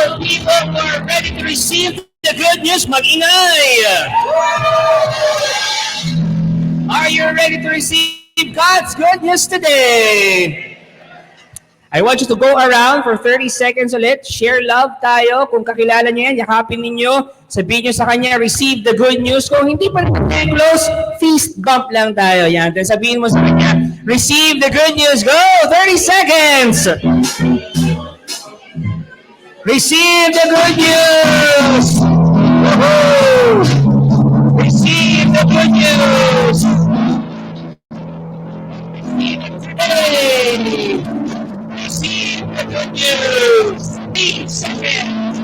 all people who are ready to receive the good news, mag-ingay! Are you ready to receive God's good news today? I want you to go around for 30 seconds ulit. Share love tayo. Kung kakilala niyo yan, yakapin ninyo. Sabihin niyo sa kanya, receive the good news. Kung hindi pa tayo close, fist bump lang tayo. Yan. Then sabihin mo sa kanya, receive the good news. Go! 30 seconds! Receive the good news! Woohoo! Receive the good news! Receive it today! Receive the good news! 8 seconds!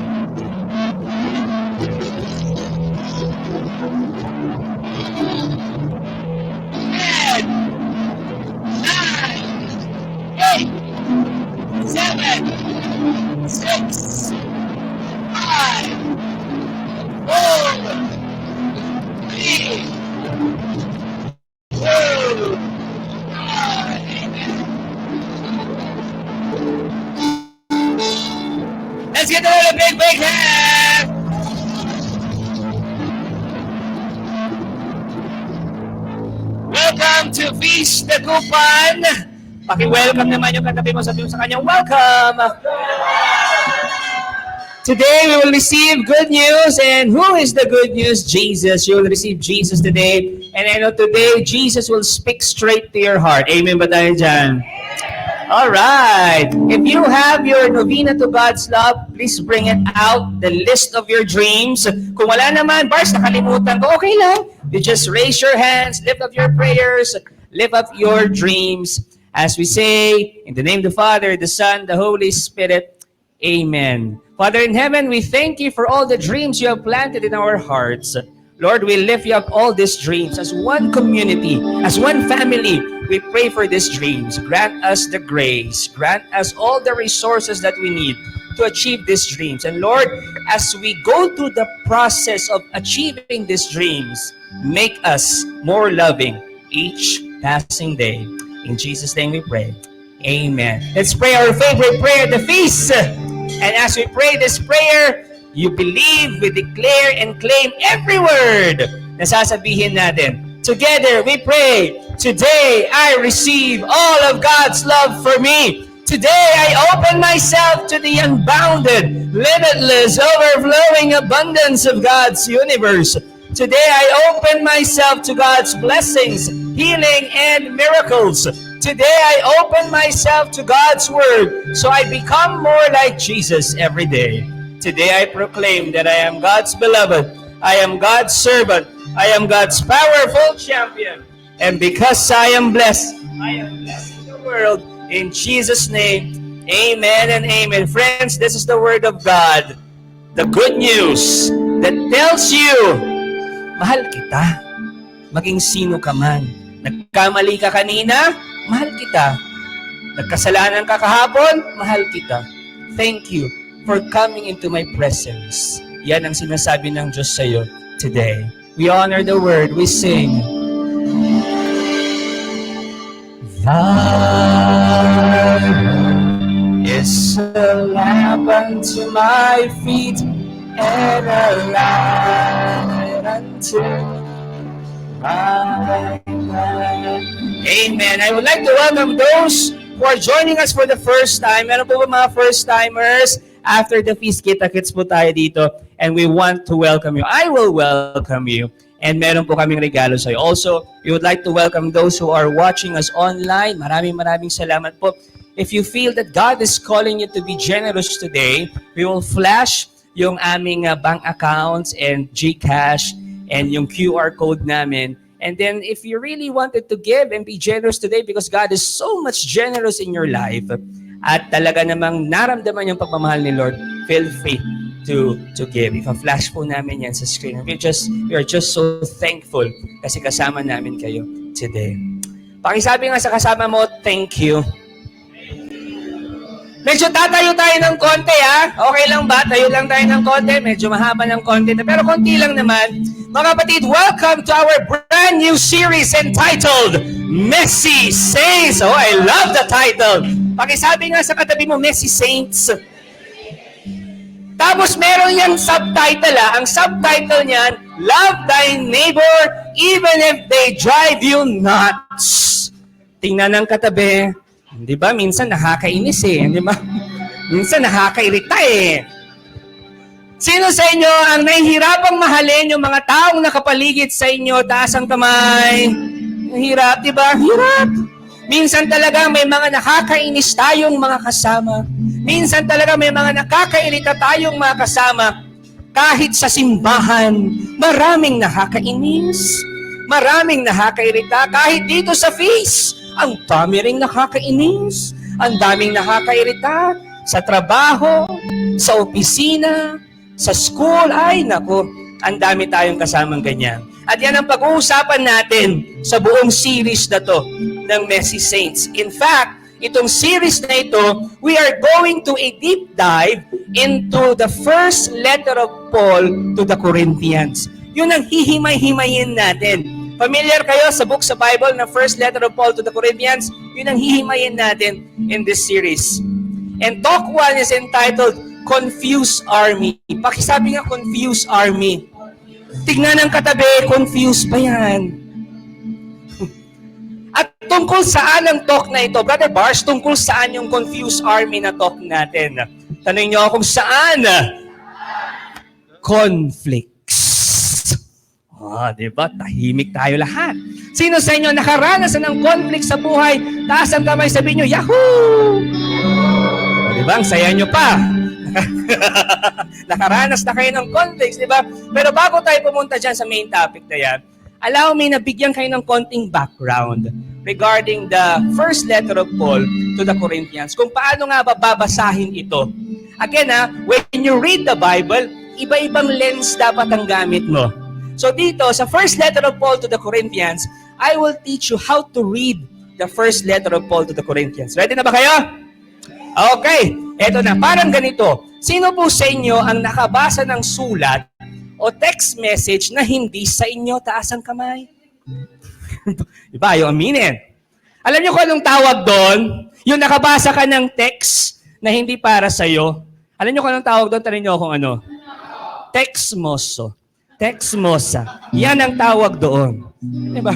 10, 9, 8, 7, 6, 5, 4, 3, 2, let's get another big hand! Welcome to Feast Dagupan! Paki-welcome naman yung katabi mo, sabi mo sa kanya, welcome! Today we will receive good news, and who is the good news? Jesus. You will receive Jesus today, and I know today Jesus will speak straight to your heart. Amen ba tayo dyan? Alright. If you have your novena to God's love, please bring it out, the list of your dreams. Kung wala naman, Bars, nakalimutan ko, okay lang. You just raise your hands, lift up your prayers, lift up your dreams. As we say, in the name of the Father, the Son, the Holy Spirit, Amen. Father in heaven, we thank you for all the dreams you have planted in our hearts. Lord, we lift you up all these dreams as one community, as one family. We pray for these dreams. Grant us the grace. Grant us all the resources that we need to achieve these dreams. And Lord, as we go through the process of achieving these dreams, make us more loving each passing day. In Jesus' name we pray. Amen. Let's pray our favorite prayer, the feast. And as we pray this prayer, you believe, we declare, and claim every word na sasabihin natin. Together, we pray, today I receive all of God's love for me. Today, I open myself to the unbounded, limitless, overflowing abundance of God's universe. Today, I open myself to God's blessings, healing, and miracles. Today, I open myself to God's word so I become more like Jesus every day. Today I proclaim that I am God's beloved, I am God's servant, I am God's powerful champion. And because I am blessed in the world. In Jesus' name, amen and amen. Friends, this is the word of God. The good news that tells you, mahal kita. Maging sino ka man. Nagkamali ka kanina, mahal kita. Nagkasalanan ka kahapon, mahal kita. Thank you for coming into my presence. Yan ang sinasabi ng Diyos sa iyo today. We honor the word. We sing. Thy word is a lamp unto my feet and a light unto my path. Amen. I would like to welcome those who are joining us for the first time. Meron po ba mga first-timers? After the feast, kita-kits po tayo dito and we want to welcome you. I will welcome you and meron po kaming regalo sa iyo. Also, we would like to welcome those who are watching us online. Maraming salamat po. If you feel that God is calling you to be generous today, we will flash yung aming bank accounts and GCash and yung QR code namin. And then if you really wanted to give and be generous today because God is so much generous in your life, at talaga namang naramdaman yung pagmamahal ni Lord, feel free to give. Ipa-flash po namin yan sa screen. We are just so thankful kasi kasama namin kayo today. Pakisabi nga sa kasama mo, thank you. Medyo tatayo tayo ng konti, ha? Okay lang ba? Tayo lang tayo ng konti. Medyo mahaba ng konti. Pero konti lang naman. Mga kapatid, welcome to our brand new series entitled Messy Saints. Oh, I love the title. Pakisabi nga sa katabi mo, Messy Saints. Tapos meron yung subtitle, ang subtitle niyan, Love thy neighbor even if they drive you nuts. Tingnan ng katabi, di ba? Minsan nakakainis di ba? Minsan nakakairita Sino sa inyo ang nahihirapang mahalin yung mga taong nakapaligid sa inyo? Taas ang kamay. Hirap, di ba? Hirap. Minsan talaga may mga nakakainis tayong mga kasama. Minsan talaga may mga nakakairita tayong mga kasama. Kahit sa simbahan, maraming nakakainis. Maraming nakakairita. Kahit dito sa feast, ang dami ring nakakainis. Ang daming nakakairita. Sa trabaho, sa opisina, sa school, ay naku, ang dami tayong kasamang ganyan. At yan ang pag-uusapan natin sa buong series na to ng Messy Saints. In fact, itong series na ito, we are going to a deep dive into the first letter of Paul to the Corinthians. Yun ang hihimay-himayin natin. Familiar kayo sa book sa Bible na first letter of Paul to the Corinthians? Yun ang hihimayin natin in this series. And talk 1 is entitled Confused Army. Pakisabi nga, Confused Army. Tignan ng katabi, confused pa yan. At tungkol saan ang talk na ito? Brother Bars, tungkol saan yung Confused Army na talk natin? Tanong niyo kung saan? Conflicts. Diba? Tahimik tayo lahat. Sino sa inyo nakaranas ng conflict sa buhay? Taas ang kamay, sabihin nyo, Yahoo! Diba? Ang saya nyo pa. Nakaranas na kayo ng conflicts, di ba? Pero bago tayo pumunta dyan sa main topic na yan, allow me na bigyan kayo ng konting background regarding the first letter of Paul to the Corinthians. Kung paano nga babasahin ito. Again when you read the Bible, iba-ibang lens dapat ang gamit mo. So dito, sa first letter of Paul to the Corinthians, I will teach you how to read the first letter of Paul to the Corinthians. Ready na ba kayo? Okay, eto na. Parang ganito. Sino po sa inyo ang nakabasa ng sulat o text message na hindi sa inyo? Taas ang kamay. Diba? Ayaw aminin. Alam niyo kung anong tawag doon? Yung nakabasa ka ng text na hindi para sa'yo. Alam niyo kung anong tawag doon? Tanong niyo kung ano? Textmoso. Textmosa. Yan ang tawag doon. Diba?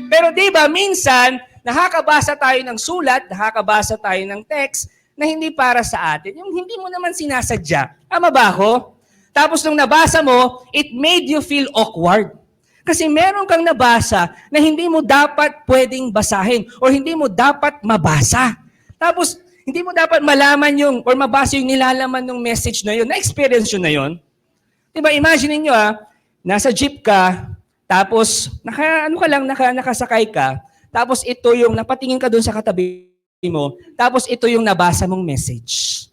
Pero diba, minsan, nakakabasa tayo ng sulat, nakakabasa tayo ng text, na hindi para sa atin. Yung hindi mo naman sinasadya. Tama ba ako? Tapos nung nabasa mo, it made you feel awkward. Kasi meron kang nabasa na hindi mo dapat pwedeng basahin or hindi mo dapat mabasa. Tapos, hindi mo dapat malaman yung or mabasa yung nilalaman ng message na yun. Na-experience yun na yun. Diba, imagine niyo nasa jeep ka, tapos, nakasakay ka, tapos ito yung napatingin ka doon sa katabi mo, tapos ito yung nabasa mong message.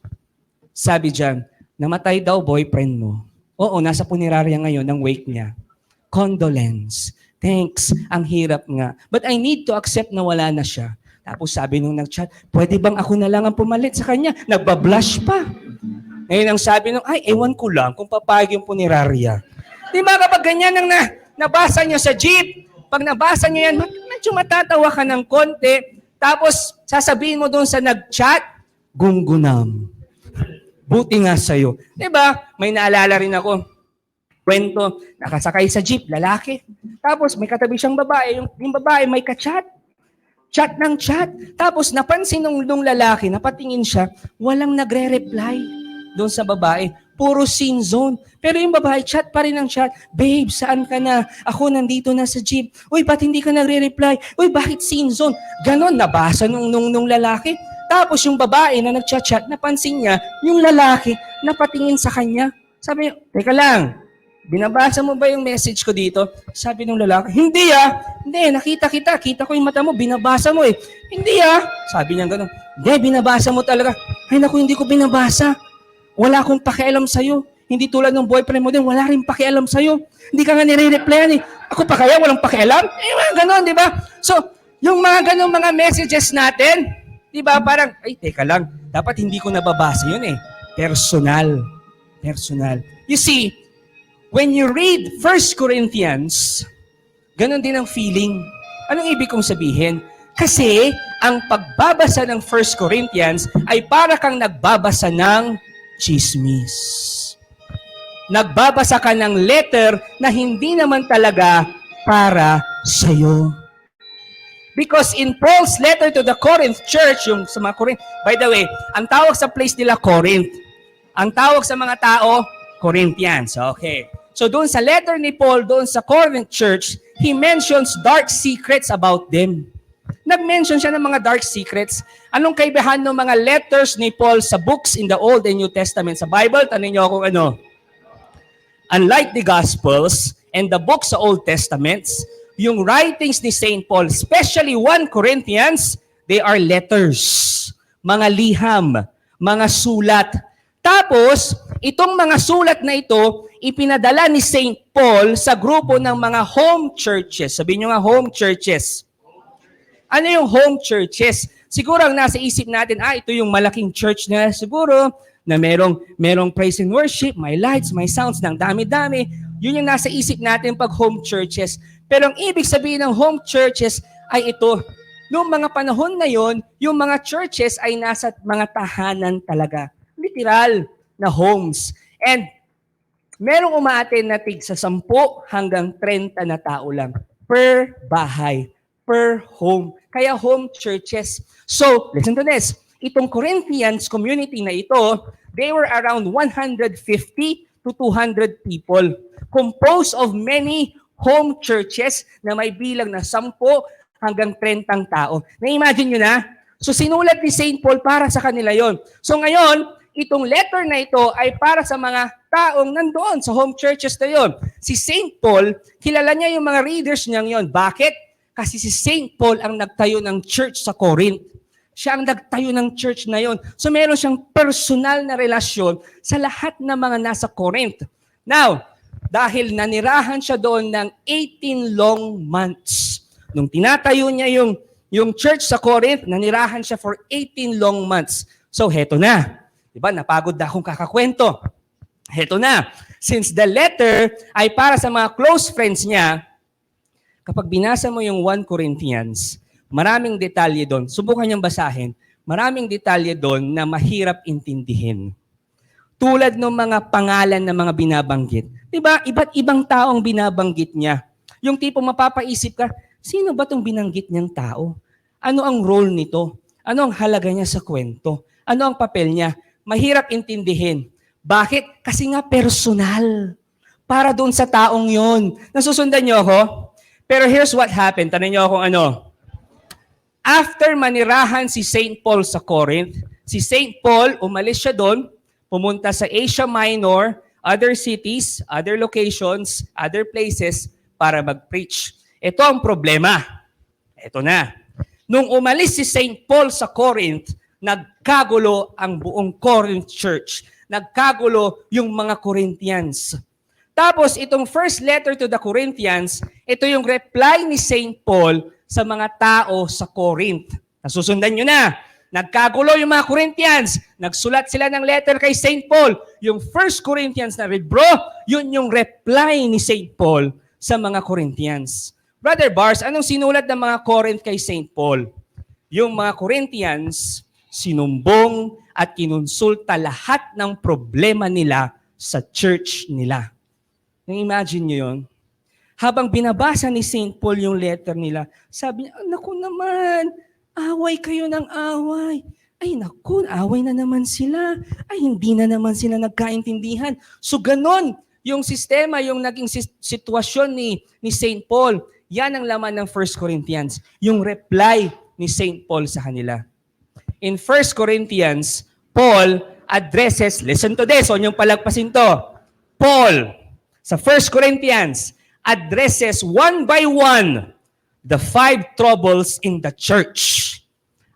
Sabi diyan, namatay daw boyfriend mo. Oo, nasa punerarya ngayon ng wake niya. Condolence. Thanks. Ang hirap nga. But I need to accept na wala na siya. Tapos sabi nung nag-chat, pwede bang ako na lang ang pumalit sa kanya? Nagbablush pa. Ngayon ang sabi nung, ay, ewan ko lang kung papayag yung punerarya. Di ba kapag ganyan ang nabasa nyo sa jeep, pag nabasa nyo yan, medyo matatawa ka ng konti, tapos, sasabihin mo doon sa nag-chat, gunggunam. Buti nga sa'yo. Diba? May naalala rin ako. Kwento, nakasakay sa jeep, lalaki. Tapos, may katabi siyang babae. Yung babae may ka-chat. Chat ng chat. Tapos, napansin nung lalaki, napatingin siya, walang nagre-reply doon sa babae. Puro scene zone. Pero yung babae, chat pa rin ang chat. Babe, saan ka na? Ako nandito na sa jeep. Uy, ba't hindi ka nagre-reply? Uy, bakit scene zone? Ganon, nabasa nung lalaki. Tapos yung babae na nagchat-chat, napansin niya, yung lalaki, napatingin sa kanya. Sabi niya, teka lang, binabasa mo ba yung message ko dito? Sabi nung lalaki, hindi Hindi, nakita kita. Kita ko yung mata mo, binabasa mo eh. Hindi Sabi niya ganon. Hindi, binabasa mo talaga. Ay naku, hindi ko binabasa. Wala akong pakialam sa'yo. Hindi tulad ng boyfriend mo din, wala rin pakialam sa'yo. Hindi ka nga nire-replyan eh. Ako pa kaya walang pakialam? Mga ganon, di ba? So, yung mga ganon mga messages natin, di ba, parang, ay, teka lang, dapat hindi ko nababasa yun eh. Personal. Personal. You see, when you read 1 Corinthians, ganon din ang feeling. Anong ibig kong sabihin? Kasi, ang pagbabasa ng 1 Corinthians ay para kang nagbabasa ng chismis. Nagbabasa ka ng letter na hindi naman talaga para sa'yo. Because in Paul's letter to the Corinth church, yung sa mga Corinth, by the way, ang tawag sa place nila Corinth. Ang tawag sa mga tao, Corinthians. Okay. So doon sa letter ni Paul, doon sa Corinth church, he mentions dark secrets about them. Nag-mention siya ng mga dark secrets. Anong kaibahan ng mga letters ni Paul sa books in the Old and New Testament sa Bible? Tanong niyo kung ano. Unlike the Gospels and the books sa Old Testaments, yung writings ni St. Paul, especially 1 Corinthians, they are letters, mga liham, mga sulat. Tapos, itong mga sulat na ito, ipinadala ni St. Paul sa grupo ng mga home churches. Sabihin nyo nga, home churches. Ano yung home churches? Siguro ang nasa isip natin, ito yung malaking church na siguro, na merong praise and worship, may lights, may sounds, ng dami-dami. Yun yung nasa isip natin pag home churches. Pero ang ibig sabihin ng home churches ay ito. Noong mga panahon na yon, yung mga churches ay nasa mga tahanan talaga. Literal na homes. And merong umaattend na tig sa 10 hanggang 30 na tao lang per bahay, per home. Kaya home churches. So, listen to this. Itong Corinthians community na ito, they were around 150 to 200 people, composed of many home churches na may bilang na 10 hanggang 30 tao. Na-imagine nyo na? So sinulat ni St. Paul para sa kanila yon. So ngayon, itong letter na ito ay para sa mga taong nandoon sa home churches na yon. Si St. Paul, kilala niya yung mga readers niya yon. Bakit? Kasi si St. Paul ang nagtayo ng church sa Corinth. Siya ang nagtayo ng church na yon. So meron siyang personal na relasyon sa lahat ng mga nasa Corinth. Now, dahil nanirahan siya doon ng 18 long months. Nung tinatayo niya yung church sa Corinth, nanirahan siya for 18 long months. So heto na. Diba? Napagod na akong kakakwento. Heto na. Since the letter ay para sa mga close friends niya, kapag binasa mo yung 1 Corinthians, maraming detalye doon. Subukan niyang basahin. Maraming detalye doon na mahirap intindihin. Tulad ng mga pangalan ng mga binabanggit. Diba? Iba't ibang taong binabanggit niya. Yung tipo mapapaisip ka, sino ba itong binanggit niyang tao? Ano ang role nito? Ano ang halaga niya sa kwento? Ano ang papel niya? Mahirap intindihin. Bakit? Kasi nga personal. Para doon sa taong yon. Nasusundan niyo ako? Pero here's what happened. Tanong niyo kung ano. After manirahan si St. Paul sa Corinth, si St. Paul, umalis siya doon, pumunta sa Asia Minor, other cities, other locations, other places para mag-preach. Ito ang problema. Ito na. Nung umalis si St. Paul sa Corinth, nagkagulo ang buong Corinth Church. Nagkagulo yung mga Corinthians. Tapos itong first letter to the Corinthians, ito yung reply ni St. Paul sa mga tao sa Corinth. Nasusundan nyo na. Nagkagulo yung mga Corinthians. Nagsulat sila ng letter kay St. Paul. Yung 1 Corinthians na read, bro, yun yung reply ni St. Paul sa mga Corinthians. Brother Bars, anong sinulat ng mga Corinth kay St. Paul? Yung mga Corinthians, sinumbong at kinonsulta lahat ng problema nila sa church nila. Imagine nyo yun? Habang binabasa ni St. Paul yung letter nila, sabi niya, naku naman, away kayo ng away. Ay naku, away na naman sila. Ay hindi na naman sila nagkaintindihan. So ganon yung sistema, yung naging sitwasyon ni St. Paul. Yan ang laman ng 1 Corinthians. Yung reply ni St. Paul sa kanila. In 1 Corinthians, Paul addresses, listen to this, huwag niyong palagpasin to. Paul, sa 1 Corinthians, addresses one by one the 5 troubles in the church.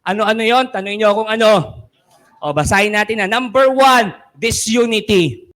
Ano-ano yon? Tanungin niyo kung ano. O, basahin natin na. Number 1, disunity.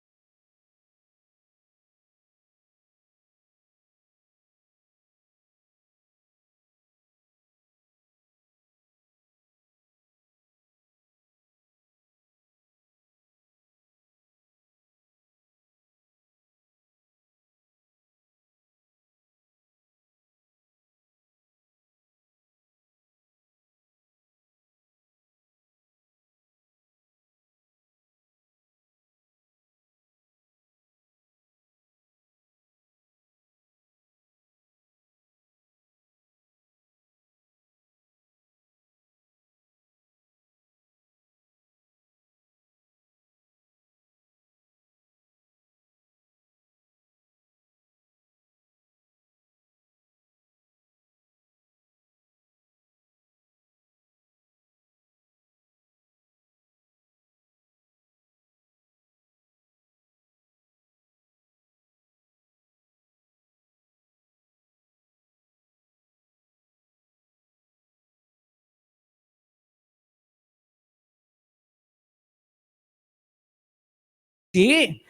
Di.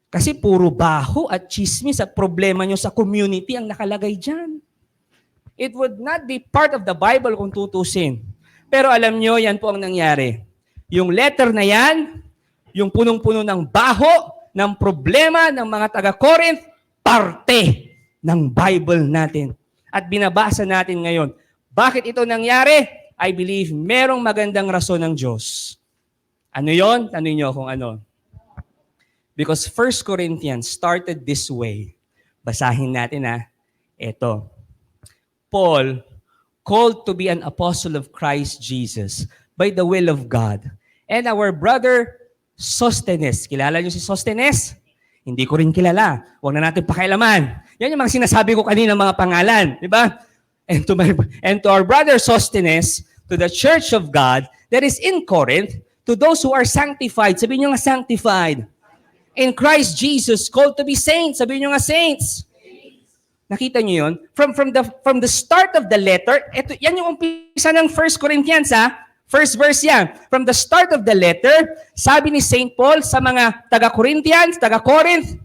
Kasi puro baho at chismis at problema nyo sa community ang nakalagay dyan. It would not be part of the Bible kung tutusin. Pero alam nyo, yan po ang nangyari. Yung letter na yan, yung punong-puno ng baho, ng problema ng mga taga-Corinth, parte ng Bible natin. At binabasa natin ngayon. Bakit ito nangyari? I believe merong magandang rason ng Diyos. Ano yon? Tanungin nyo kung ano. Because 1 Corinthians started this way. Basahin natin Ito. Paul, called to be an apostle of Christ Jesus by the will of God. And our brother Sosthenes. Kilala niyo si Sosthenes? Hindi ko rin kilala. Huwag na natin pakialaman. Yan yung mga sinasabi ko kanina mga pangalan. Di ba? And to our brother Sosthenes, to the church of God that is in Corinth, to those who are sanctified. Sabihin nyo nga sanctified. In Christ Jesus, called to be saints. Sabihin nyo nga saints. Nakita nyo yun? From the start of the letter, yan yung umpisa ng 1 Corinthians First verse yan. From the start of the letter, sabi ni St. Paul sa mga taga-Corinthians, taga-Corinth,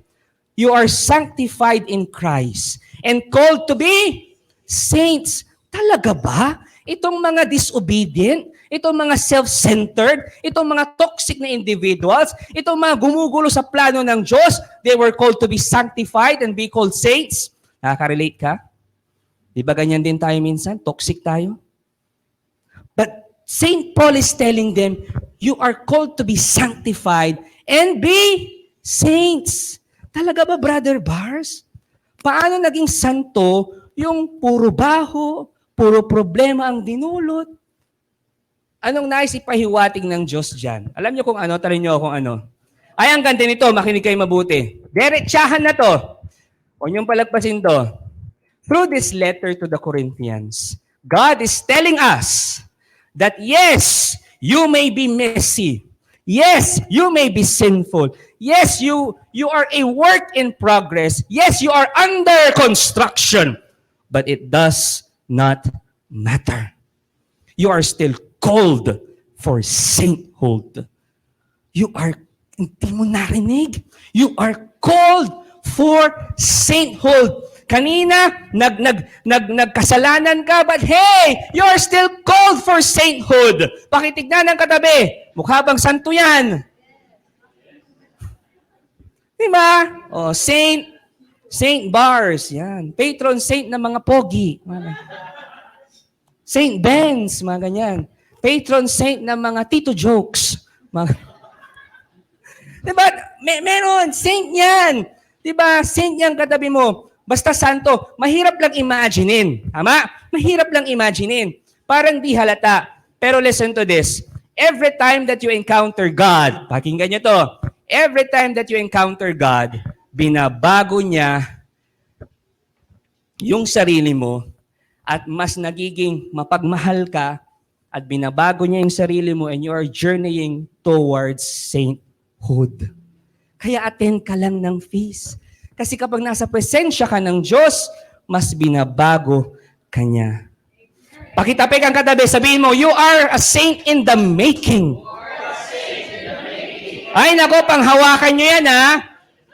you are sanctified in Christ and called to be saints. Talaga ba? Itong mga disobedient, itong mga self-centered, itong mga toxic na individuals, itong mga gumugulo sa plano ng Diyos, they were called to be sanctified and be called saints. Nakaka-relate ka? Di ba ganyan din tayo minsan? Toxic tayo? But St. Paul is telling them, you are called to be sanctified and be saints. Talaga ba, Brother Bars? Paano naging santo yung puro baho, puro problema ang dinulot? Anong nais ipahiwatig ng Diyos dyan? Alam niyo kung ano? Tarin niyo kung ano. Ay, ang ganda nito. Makinig kayo mabuti. Diretsahan na to. Huwag niyong palagpasin to. Through this letter to the Corinthians, God is telling us that yes, you may be messy. Yes, you may be sinful. Yes, you are a work in progress. Yes, you are under construction. But it does not matter. You are still called for sainthood. You are, hindi mo narinig? You are called for sainthood. Kanina, nagkasalanan ka, but hey, you are still called for sainthood. Pakitignan ng katabi, mukha bang santo yan? Diba? Oh, Saint Bars, yan. Patron saint ng mga pogi. Saint Benz, mga ganyan. Patron saint ng mga tito jokes. Diba? Meron, saint yan. Diba? Saint yan katabi mo. Basta santo, mahirap lang imaginein. Tama? Mahirap lang imaginein. Parang di halata. Pero listen to this. Every time that you encounter God, pakinggan nyo to. Every time that you encounter God, binabago niya yung sarili mo at mas nagiging mapagmahal ka at binabago niya yung sarili mo and you are journeying towards sainthood. Kaya attend ka lang ng feast. Kasi kapag nasa presensya ka ng Diyos, mas binabago ka niya. Pakitapik ang katabi, sabihin mo, you are a saint in the making. Ay nako, panghawakan nyo yan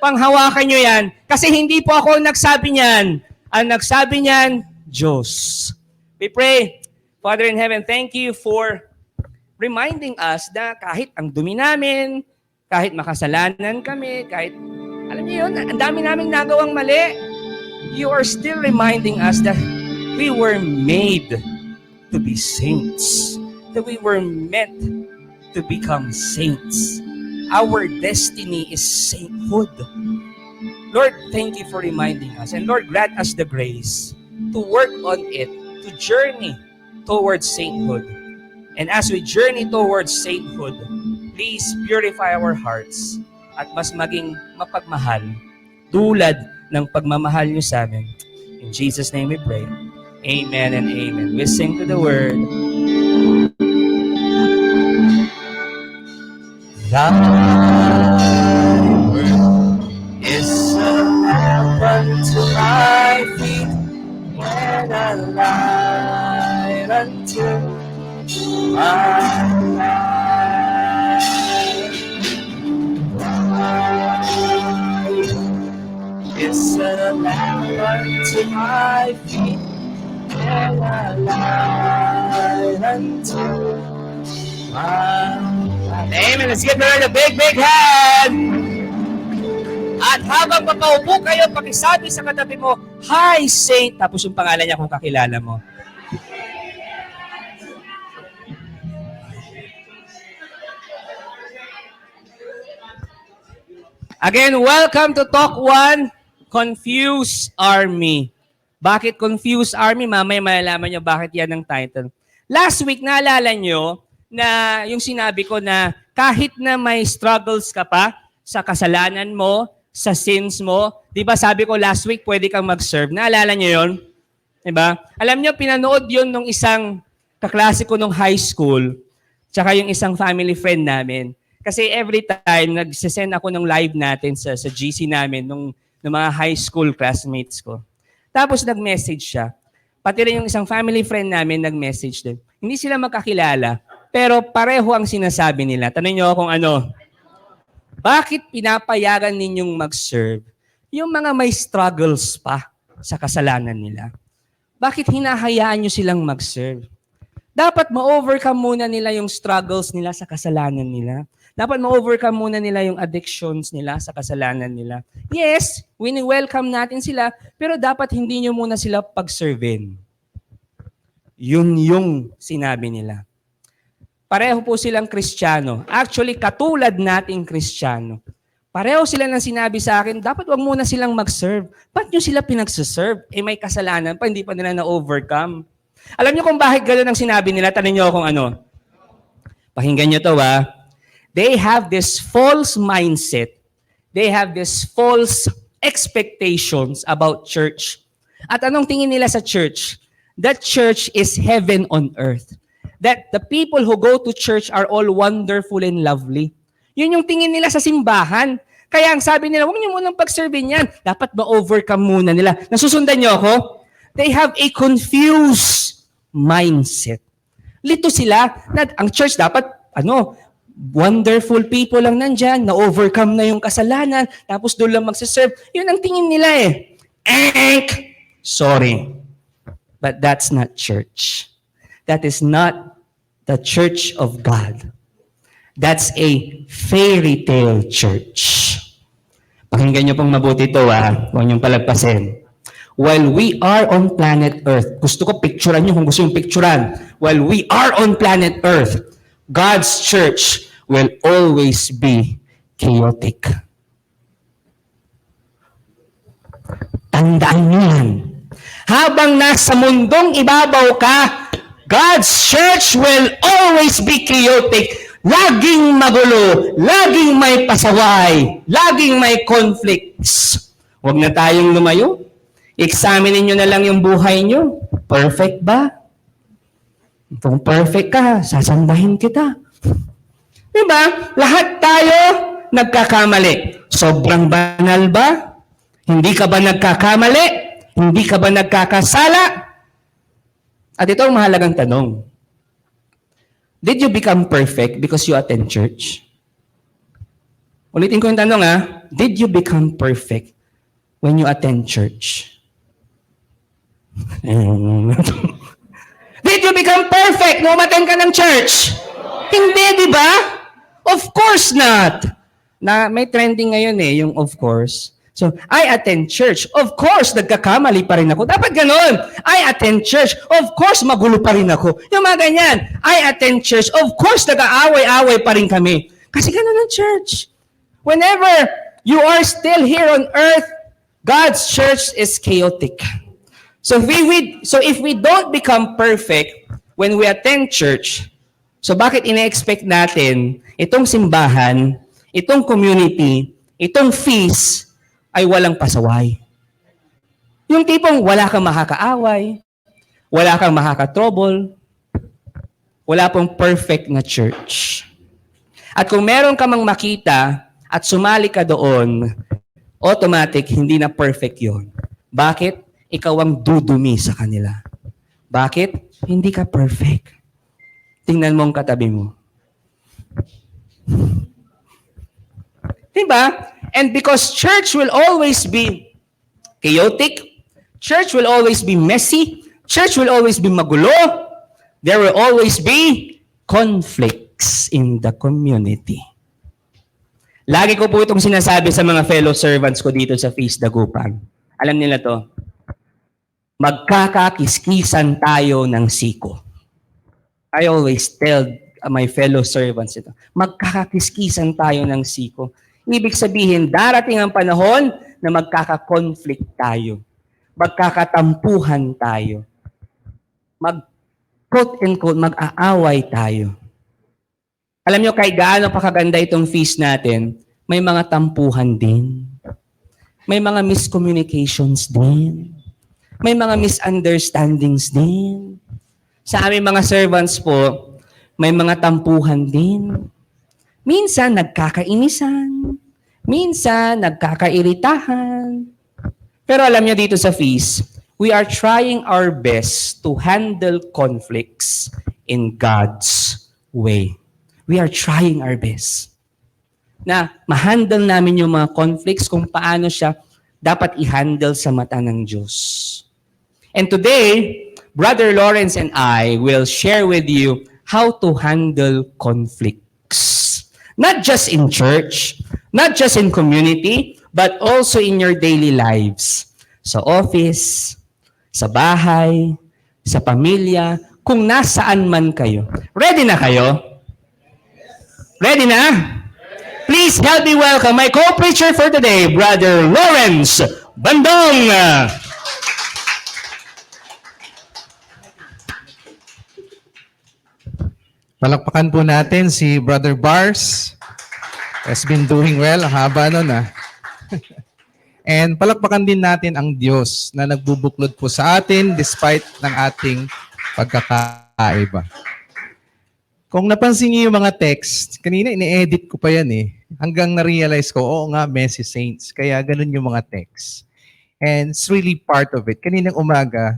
Panghawakan nyo yan. Kasi hindi po ako nagsabi niyan. Ang nagsabi niyan, Diyos. We pray, Father in heaven, thank you for reminding us na kahit ang dumi namin, kahit makasalanan kami, kahit alam niyo yun, ang dami naming nagawang mali. You are still reminding us that we were made to be saints. That we were meant to become saints. Our destiny is sainthood. Lord, thank you for reminding us. And Lord, grant us the grace to work on it, to journey towards sainthood. And as we journey towards sainthood, please purify our hearts at mas maging mapagmahal tulad ng pagmamahal niyo sa amin. In Jesus' name we pray. Amen and amen. We sing to the word. Thy word is a lamp unto my feet and a light unto my life. lamp unto my feet, and a light unto my path. Amen. Let's give the Lord a big, big hand. At habang makaupo kayo, pakisabi sa katabi mo, Hi, Saint. Tapos yung pangalan niya kung kakilala mo. Again, welcome to Talk 1, Confused Army. Bakit Confused Army? Mamaya malalaman nyo bakit yan ang title. Last week, naalala nyo na yung sinabi ko na kahit na may struggles ka pa sa kasalanan mo, sa sins mo, di ba sabi ko last week pwede kang mag-serve. Naalala nyo yun? Di ba? Alam nyo, pinanood yun nung isang kaklase ko nung high school, tsaka yung isang family friend namin. Kasi every time, nagsisend ako ng live natin sa GC namin, ng mga high school classmates ko. Tapos nag-message siya. Pati rin yung isang family friend namin nag-message din. Hindi sila magkakilala, pero pareho ang sinasabi nila. Tanong niyo kung ano, bakit pinapayagan ninyong mag-serve yung mga may struggles pa sa kasalanan nila? Bakit hinahayaan nyo silang mag-serve? Dapat ma-overcome muna nila yung struggles nila sa kasalanan nila. Dapat ma-overcome muna nila yung addictions nila sa kasalanan nila. Yes, wini-welcome natin sila, pero dapat hindi nyo muna sila pag-servein. Yun yung sinabi nila. Pareho po silang Kristiyano. Actually, katulad nating Kristiyano. Pareho sila ng sinabi sa akin, dapat wag muna silang mag-serve. Ba't nyo sila pinagsaserve? Eh may kasalanan pa, hindi pa nila na-overcome. Alam nyo kung bakit gano'n ang sinabi nila? Tanong nyo kung ano. Pakinggan nyo to They have this false mindset. They have this false expectations about church. At anong tingin nila sa church? That church is heaven on earth. That the people who go to church are all wonderful and lovely. Yun yung tingin nila sa simbahan. Kaya ang sabi nila, huwag niyo munang pag-serve yan. Dapat ma-overcome muna nila. Nasusundan niyo ako? They have a confused mindset. Lito sila na ang church dapat, wonderful people lang nandyan, na-overcome na yung kasalanan, tapos doon lang magsaserve. Yun ang tingin nila Sorry. But that's not church. That is not the church of God. That's a fairy tale church. Pakinggan nyo pong mabuti ito, huwag niyong palagpasin. While we are on planet Earth, gusto ko picturean nyo kung gusto yung picturean. While we are on planet Earth, God's church will always be chaotic. Tandaan nyo yan. Habang nasa mundong ibabaw ka, God's church will always be chaotic. Laging magulo, laging may pasaway, laging may conflicts. Huwag na tayong lumayo. Examinin nyo na lang yung buhay nyo. Perfect ba? Kung perfect ka, sasambahin kita. Diba? Lahat tayo nagkakamali. Sobrang banal ba? Hindi ka ba nagkakamali? Hindi ka ba nagkakasala? At ito ang mahalagang tanong. Did you become perfect because you attend church? Ulitin ko yung tanong Did you become perfect when you attend church? Did you become perfect nung umattend ka ng church? Hindi, di ba? Of course not. May trending ngayon yung of course. So, I attend church. Of course, nagkakamali pa rin ako. Dapat ganun. I attend church. Of course, magulo pa rin ako. Yung mga ganyan. I attend church. Of course, nag-aaway-aaway pa rin kami. Kasi ganun ang church. Whenever you are still here on earth, God's church is chaotic. So if we don't become perfect when we attend church, so bakit ina-expect natin itong simbahan, itong community, itong feast ay walang pasaway? Yung tipong wala kang makakaaway, wala kang makaka-trouble, wala pong perfect na church. At kung meron ka mang makita at sumali ka doon, automatic, hindi na perfect yon. Bakit? Ikaw ang dudumi sa kanila. Bakit? Hindi ka perfect. Tingnan mo ang katabi mo. Diba? And because church will always be chaotic. Church will always be messy. Church will always be magulo. There will always be conflicts in the community. Lagi ko po itong sinasabi sa mga fellow servants ko dito sa Feast Dagupan. Alam nila to. Magkakakiskisan tayo ng siko. I always tell my fellow servants ito. Magkakakiskisan tayo ng siko. Ibig sabihin, darating ang panahon na magkaka-conflict tayo. Magkakatampuhan tayo. Quote-unquote, mag-aaway tayo. Alam nyo, kahit gaano pa kaganda itong feast natin, may mga tampuhan din. May mga miscommunications din. May mga misunderstandings din. Sa aming mga servants po, may mga tampuhan din. Minsan, nagkakainisan. Minsan, nagkakairitahan. Pero alam nyo dito sa feast, we are trying our best to handle conflicts in God's way. We are trying our best na ma-handle namin yung mga conflicts kung paano siya dapat i-handle sa mata ng Diyos. And today, Brother Lawrence and I will share with you how to handle conflicts. Not just in church, not just in community, but also in your daily lives. Sa office, sa bahay, sa pamilya, kung nasaan man kayo. Ready na kayo? Ready na? Please help me welcome my co-preacher for today, Brother Lawrence Bandong. Palakpakan po natin si Brother Bars. Has been doing well. Ang haba nun And palakpakan din natin ang Diyos na nagbubuklod po sa atin despite ng ating pagkakaiba. Kung napansin niyo yung mga text, kanina ini-edit ko pa yan hanggang na-realize ko, oo nga, messy saints. Kaya ganun yung mga text. And it's really part of it. Kaninang umaga,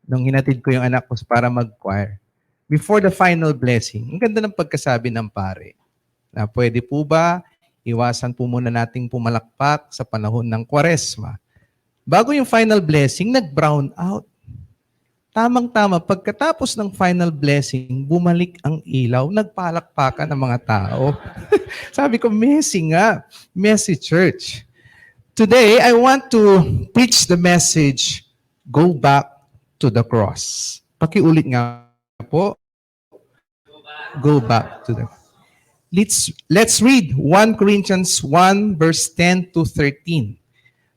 nung hinatid ko yung anak ko para mag-choir, before the final blessing, ang ganda ng pagkasabi ng pare, na pwede po ba iwasan po muna nating pumalakpak sa panahon ng Kwaresma. Bago yung final blessing, nag-brown out. Tamang-tama, pagkatapos ng final blessing, bumalik ang ilaw, nagpalakpakan ng mga tao. Sabi ko, messy nga. Messy church. Today, I want to preach the message, go back to the cross. Pakiulit nga po. Go back to the cross. Let's read 1 Corinthians 1 verse 10 to 13.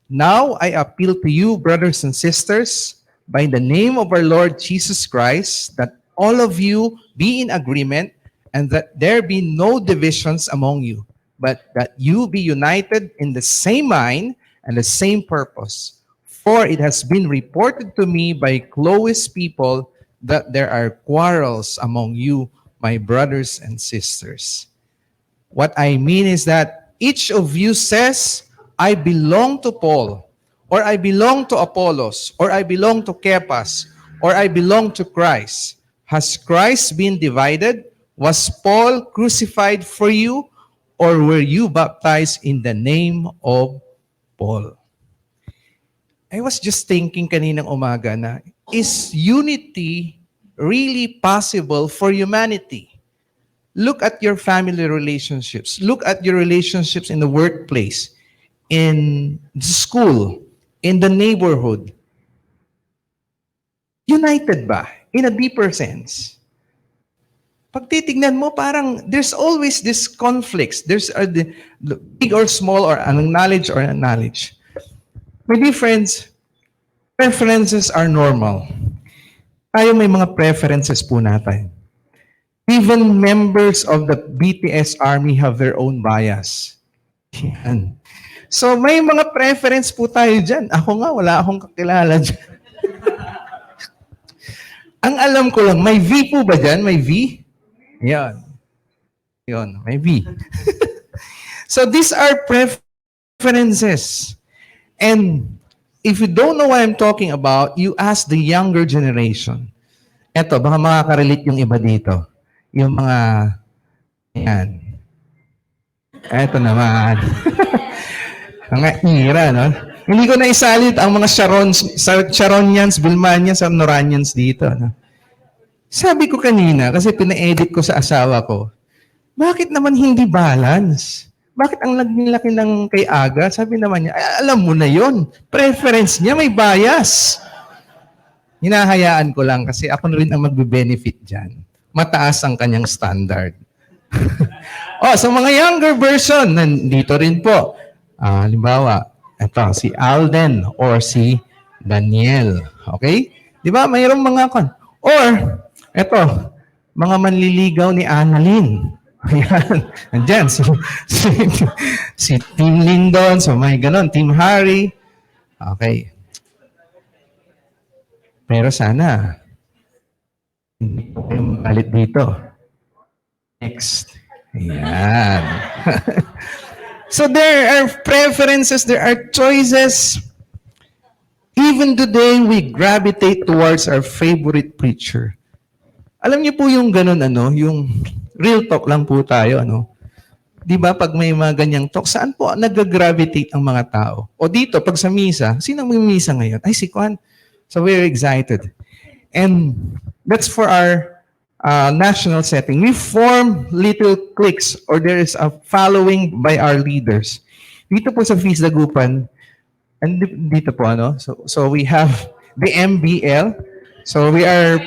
Now I appeal to you, brothers and sisters, by the name of our Lord Jesus Christ, that all of you be in agreement and that there be no divisions among you, but that you be united in the same mind and the same purpose. For it has been reported to me by Chloe's people that there are quarrels among you, my brothers and sisters. What I mean is that each of you says, I belong to Paul, or I belong to Apollos, or I belong to Cephas, or I belong to Christ. Has Christ been divided? Was Paul crucified for you, or were you baptized in the name of Paul? I was just thinking kaninang umaga na, is unity really possible for humanity? Look at your family relationships. Look at your relationships in the workplace, in the school, in the neighborhood. United ba? In a deeper sense. Pag titignan mo, parang there's always this conflicts. There's the big or small or knowledge or unknowledge. My dear friends, preferences are normal. Tayo may mga preferences po natin. Even members of the BTS Army have their own bias. Yan. So may mga preference po tayo dyan. Ako nga, wala akong kakilala dyan. Ang alam ko lang, may V po ba dyan? May V? Yan. Yun, may V. So these are preferences. And if you don't know what I'm talking about, you ask the younger generation. Eto, baka makaka-relate yung iba dito. Yung mga, yan. Eto naman. Mga ira, no? Hindi ko na isalit ang mga Sharonians, Vilmanians, Noranians dito. No? Sabi ko kanina, kasi pina-edit ko sa asawa ko, bakit naman hindi balance? Bakit ang laki ng kay Aga? Sabi naman niya, alam mo na yon, preference niya, may bias. Hinahayaan ko lang kasi ako na rin ang magbe-benefit dyan. Mataas ang kanyang standard. So mga younger version, nandito rin po. Halimbawa, ito, si Alden or si Daniel. Okay? Di ba? Mayroong mga kon. Or, ito, mga manliligaw ni Annalyn. Ayan. Andyan, si Team Lindon, so may ganon, Team Harry. Okay. Pero sana, hindi po kayo magalit dito. Next. Ayan. So there are preferences, there are choices. Even today, we gravitate towards our favorite preacher. Alam niyo po yung ganun, yung real talk lang po tayo, Di ba, pag may mga ganyang talk, saan po nag-gravitate ang mga tao? O dito, pag sa misa, sino may misa ngayon? Ay, si Juan. So we're excited. And that's for our national setting. We form little cliques or there is a following by our leaders. Dito po sa Feast Dagupan, and dito po, So we have the MBL. So we are...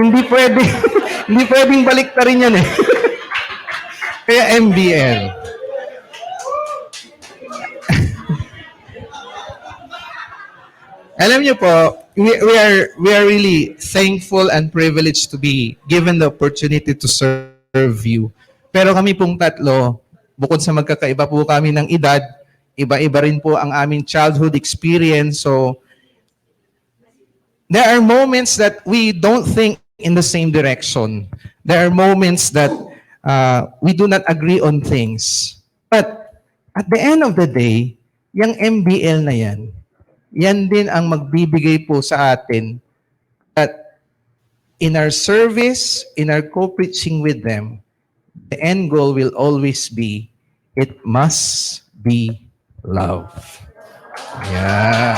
hindi pwedeng baliktarin yan eh. Kaya MBL. Alam niyo po, we are really thankful and privileged to be given the opportunity to serve you. Pero kami pong tatlo, bukod sa magkakaiba po kami ng edad, iba-iba rin po ang aming childhood experience. So, there are moments that we don't think in the same direction. There are moments that we do not agree on things. But at the end of the day, yung MBL na yan din ang magbibigay po sa atin that in our service, in our co-preaching with them, the end goal will always be, it must be love. Yeah.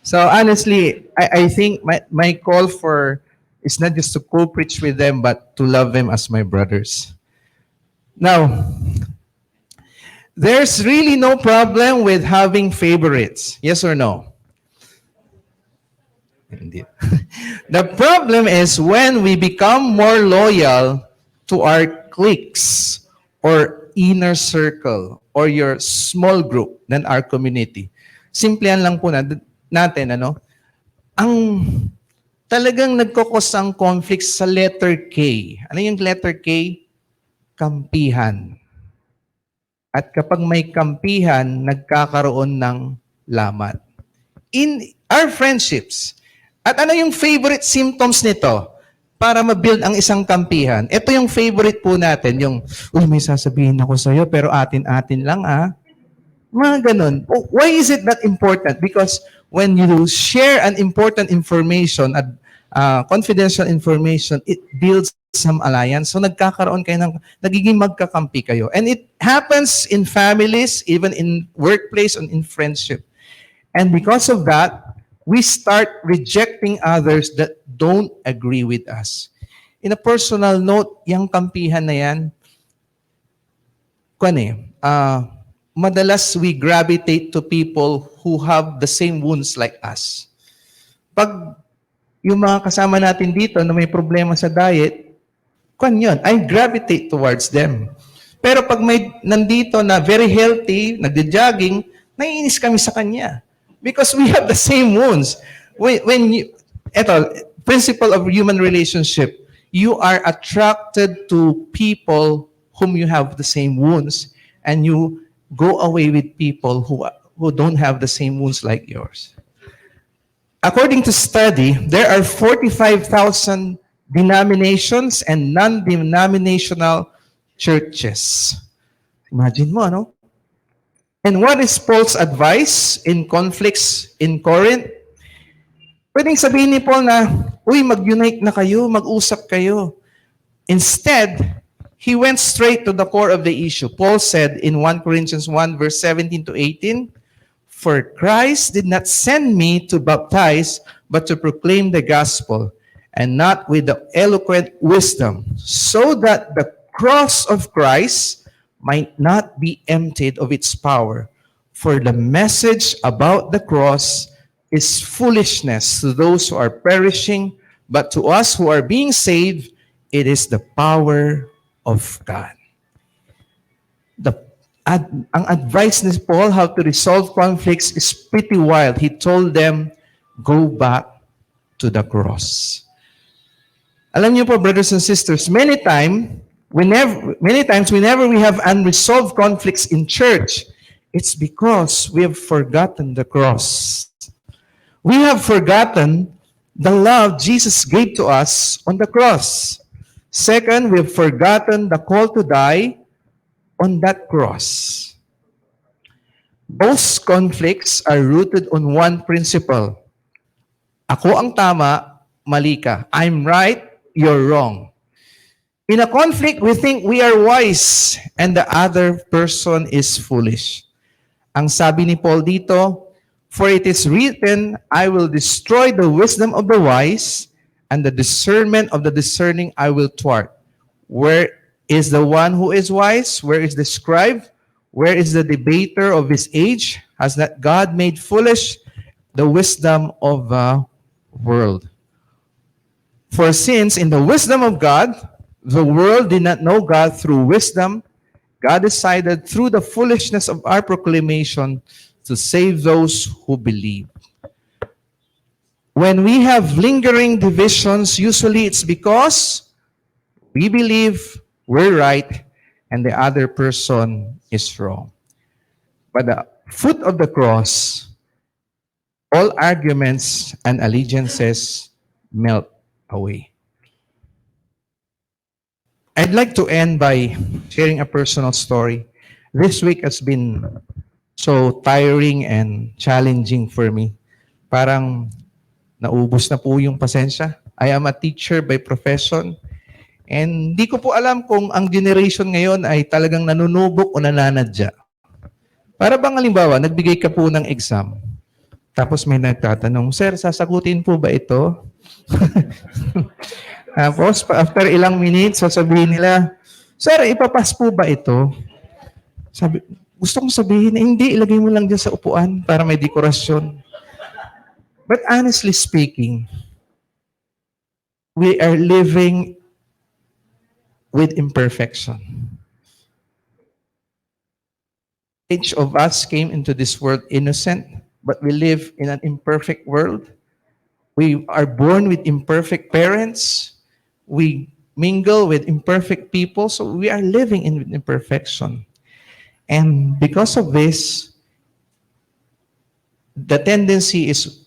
So honestly, I think my call for is not just to co-preach with them, but to love them as my brothers. Now, there's really no problem with having favorites. Yes or no? Indeed. The problem is when we become more loyal to our cliques or inner circle or your small group than our community. Simplihan lang po natin, ang talagang nagkukos ang conflicts sa letter K. Ano yung letter K? Kampihan. At kapag may kampihan, nagkakaroon ng lamat. In our friendships, at ano yung favorite symptoms nito para ma-build ang isang kampihan? Ito yung favorite po natin, yung, may sasabihin ako sa'yo, pero atin-atin lang Mga ganun. Why is it that important? Because when you share an important information, confidential information, it builds some alliance. So nagkakaroon kayo nagiging magkakampi kayo. And it happens in families, even in workplace and in friendship. And because of that, we start rejecting others that don't agree with us. In a personal note, yung kampihan na yan, madalas we gravitate to people who have the same wounds like us. Pag yung mga kasama natin dito na may problema sa diet, yun, I gravitate towards them. Pero pag may nandito na very healthy, nagde-jogging, naiinis kami sa kanya. Because we have the same wounds. Principle of human relationship, you are attracted to people whom you have the same wounds, and you go away with people who don't have the same wounds like yours. According to study, there are 45,000 denominations and non-denominational churches. Imagine mo, And what is Paul's advice in conflicts in Corinth? Pwedeng sabihin ni Paul na, mag-unite na kayo, mag-usap kayo. Instead, He went straight to the core of the issue. Paul said in 1 Corinthians 1, verse 17 to 18, "For Christ did not send me to baptize, but to proclaim the gospel, and not with the eloquent wisdom, so that the cross of Christ might not be emptied of its power. For the message about the cross is foolishness to those who are perishing, but to us who are being saved, it is the power of God." Ang advice ni Paul how to resolve conflicts is pretty wild. He told them, go back to the cross. Alam niyo po, brothers and sisters, many times, whenever we have unresolved conflicts in church, it's because we have forgotten the cross. We have forgotten the love Jesus gave to us on the cross. Second, we have forgotten the call to die on that cross. Both conflicts are rooted on one principle. Ako ang tama, mali ka. I'm right, you're wrong. In a conflict, we think we are wise and the other person is foolish. Ang sabi ni Paul dito, "For it is written, I will destroy the wisdom of the wise, and the discernment of the discerning I will thwart. Where is the one who is wise? Where is the scribe? Where is the debater of his age? Has not God made foolish the wisdom of the world? For since in the wisdom of God, the world did not know God through wisdom, God decided through the foolishness of our proclamation to save those who believe." When we have lingering divisions, usually it's because we believe we're right and the other person is wrong. But the foot of the cross, all arguments and allegiances melt away. I'd like to end by sharing a personal story. This week has been so tiring and challenging for me. Parang naubos na po yung pasensya. I am a teacher by profession. And di ko po alam kung ang generation ngayon ay talagang nanunubok o nananadya. Para bang halimbawa, nagbigay ka po ng exam. Tapos may nagtatanong, "Sir, sasagutin po ba ito?" Tapos, after ilang minutes, sasabihin nila, "Sir, ipapas po ba ito?" Gusto kong sabihin, hindi, ilagay mo lang dyan sa upuan para may dekorasyon. But honestly speaking, we are living with imperfection. Each of us came into this world innocent, but we live in an imperfect world. We are born with imperfect parents. We mingle with imperfect people, so we are living in imperfection. And because of this, the tendency is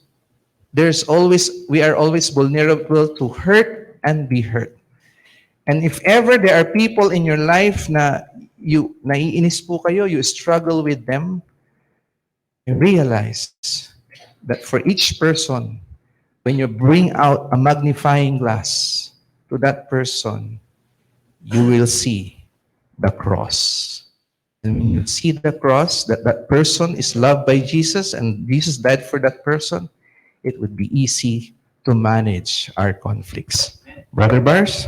we are always vulnerable to hurt and be hurt. And if ever there are people in your life na naiinis po kayo, you struggle with them, you realize that for each person, when you bring out a magnifying glass to that person, you will see the cross. And when you see the cross, that person is loved by Jesus and Jesus died for that person, it would be easy to manage our conflicts. Brother Bars?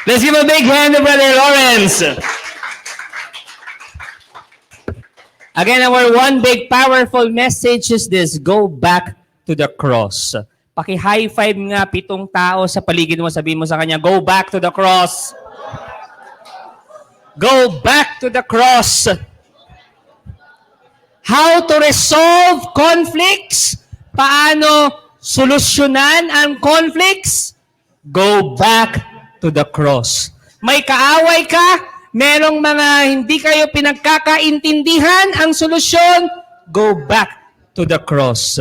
Let's give a big hand to Brother Lawrence. Again, our one big powerful message is this: go back to the cross. Paki-high five nga 7 tao sa paligid mo, sabihin mo sa kanya, go back to the cross. Go back to the cross. How to resolve conflicts? Paano solusyonan ang conflicts? Go back to the cross. May kaaway ka, merong mga hindi kayo pinagkakaintindihan, ang solusyon, go back to the cross.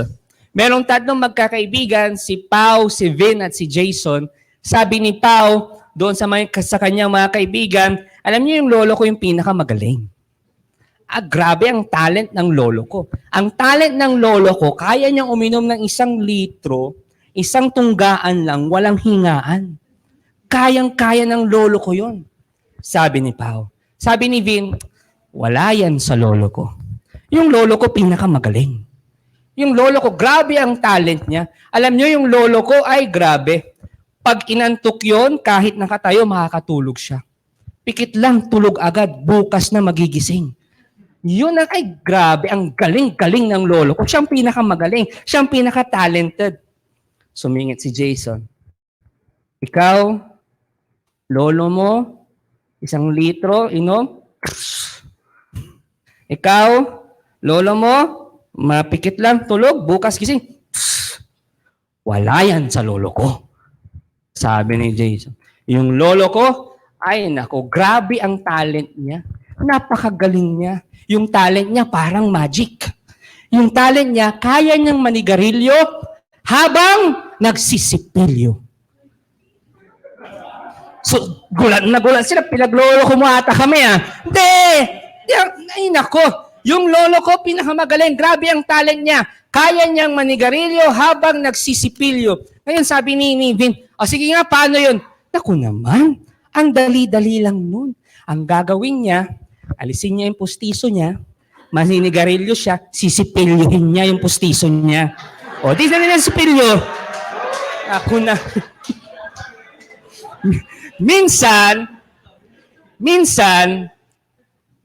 Merong 3 magkakaibigan, si Pau, si Vin, at si Jason. Sabi ni Pau, doon sa kanyang mga kaibigan, alam niyo yung lolo ko yung pinakamagaling. Grabe ang talent ng lolo ko. Ang talent ng lolo ko, kaya niyang uminom ng 1 litro, Isang tunggaan lang, walang hingaan. Kayang-kaya ng lolo ko yon. Sabi ni Pao. Sabi ni Vin, wala yan sa lolo ko. Yung lolo ko pinakamagaling. Yung lolo ko, grabe ang talent niya. Alam nyo, yung lolo ko ay grabe. Pag inantok yon, kahit nakatayo, makakatulog siya. Pikit lang, tulog agad, bukas na magigising. Yun ang, ay grabe, ang galing-galing ng lolo ko. Siyang pinakamagaling, siyang pinaka-talented. Sumingit si Jason. Ikaw, lolo mo, 1 litro, inom. Ikaw, lolo mo, mapikit lang, tulog, bukas gising. Wala yan sa lolo ko. Sabi ni Jason. Yung lolo ko, ay nako, grabe ang talent niya. Napakagaling niya. Yung talent niya parang magic. Yung talent niya, kaya niyang manigarilyo habang nagsisipilyo. So, gulat na gulat sila. Pinaglolo ko mo ata kami, Hindi! Ay, nako. Yung lolo ko, pinakamagaling. Grabe ang talent niya. Kaya niyang manigarilyo habang nagsisipilyo. Ngayon, sabi ni Vin, sige nga, paano yun? Naku naman, ang dali-dali lang nun. Ang gagawin niya, alisin niya yung pustiso niya, maninigarilyo siya, sisipilyohin niya yung pustiso niya. O, di na nila sipilyo. Ako na. Minsan,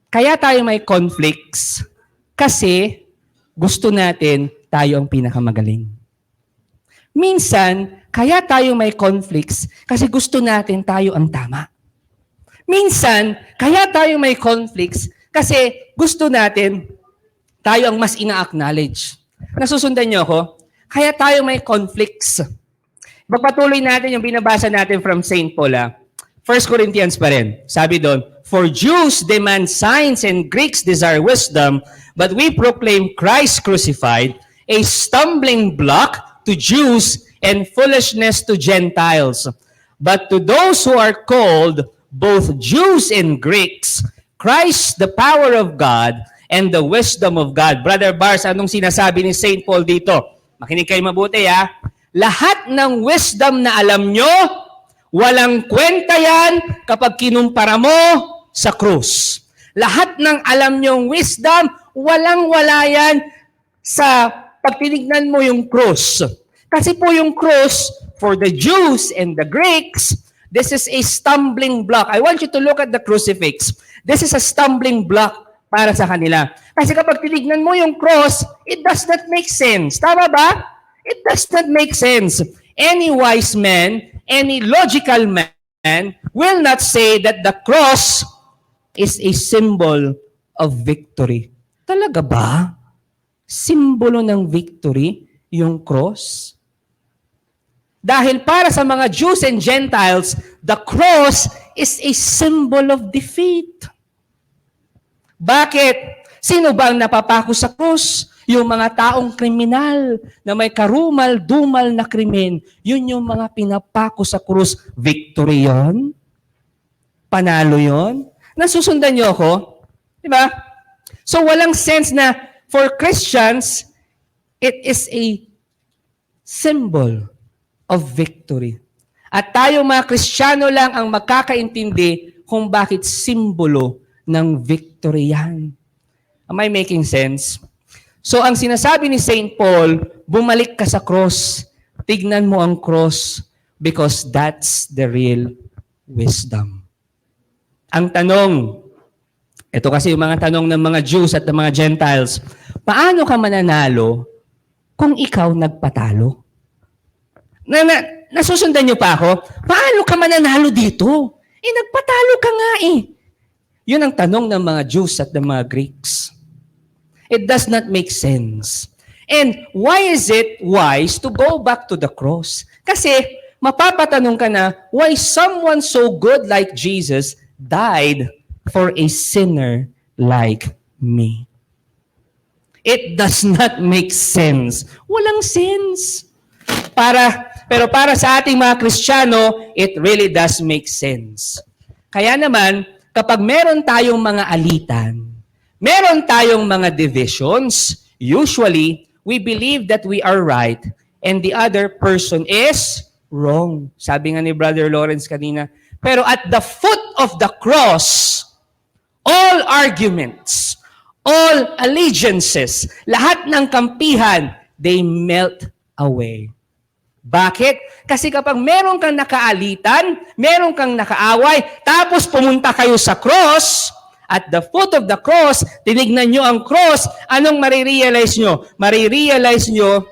kaya tayo may conflicts kasi gusto natin tayo ang pinakamagaling. Minsan, kaya tayo may conflicts kasi gusto natin tayo ang tama. Minsan, kaya tayo may conflicts kasi gusto natin tayo ang mas ina-acknowledge. Nasusundan niyo ako? Kaya tayo may conflicts. Magpatuloy natin yung binabasa natin from St. Paul. 1 Corinthians pa rin. Sabi doon, for Jews demand signs and Greeks desire wisdom, but we proclaim Christ crucified, a stumbling block to Jews and foolishness to Gentiles. But to those who are called, both Jews and Greeks, Christ the power of God and the wisdom of God. Brother Bars, anong sinasabi ni St. Paul dito? Makinig kayo mabuti, Lahat ng wisdom na alam nyo, walang kwenta yan kapag kinumpara mo sa krus. Lahat ng alam nyong wisdom, walang-wala yan sa pagtinignan mo yung krus. Kasi po yung krus, for the Jews and the Greeks, this is a stumbling block. I want you to look at the crucifix. This is a stumbling block para sa kanila. Kasi kapag tinignan mo yung cross, it does not make sense. Tama ba? It does not make sense. Any wise man, any logical man will not say that the cross is a symbol of victory. Talaga ba? Simbolo ng victory yung cross? Dahil para sa mga Jews and Gentiles, the cross is a symbol of defeat. Bakit? Sino ba ang napapako sa cross? Yung mga taong kriminal na may karumal-dumal na krimen, yun yung mga pinapako sa krus. Victory yon? Panalo yon? Nasusundan niyo ako? Diba? So walang sense na for Christians, it is a symbol of victory. At tayo mga Kristiyano lang ang magkakaintindi kung bakit simbolo ng victory yan. Am I making sense? So ang sinasabi ni St. Paul, bumalik ka sa cross, tignan mo ang cross, because that's the real wisdom. Ang tanong, ito kasi yung mga tanong ng mga Jews at ng mga Gentiles, paano ka mananalo kung ikaw nagpatalo? Nasusundan niyo pa ako? Paano ka mananalo dito? Nagpatalo ka nga . Yun ang tanong ng mga Jews at ng mga Greeks. It does not make sense. And why is it wise to go back to the cross? Kasi mapapatanong ka na, why someone so good like Jesus died for a sinner like me? It does not make sense. Walang sense. Pero para sa ating mga Kristiyano, it really does make sense. Kaya naman, kapag meron tayong mga alitan, meron tayong mga divisions, usually, we believe that we are right and the other person is wrong. Sabi nga ni Brother Lawrence kanina. Pero at the foot of the cross, all arguments, all allegiances, lahat ng kampihan, they melt away. Bakit? Kasi kapag meron kang nakaalitan, meron kang nakaaway, tapos pumunta kayo sa cross, at the foot of the cross, tinignan nyo ang cross, anong marirealize nyo? Marirealize nyo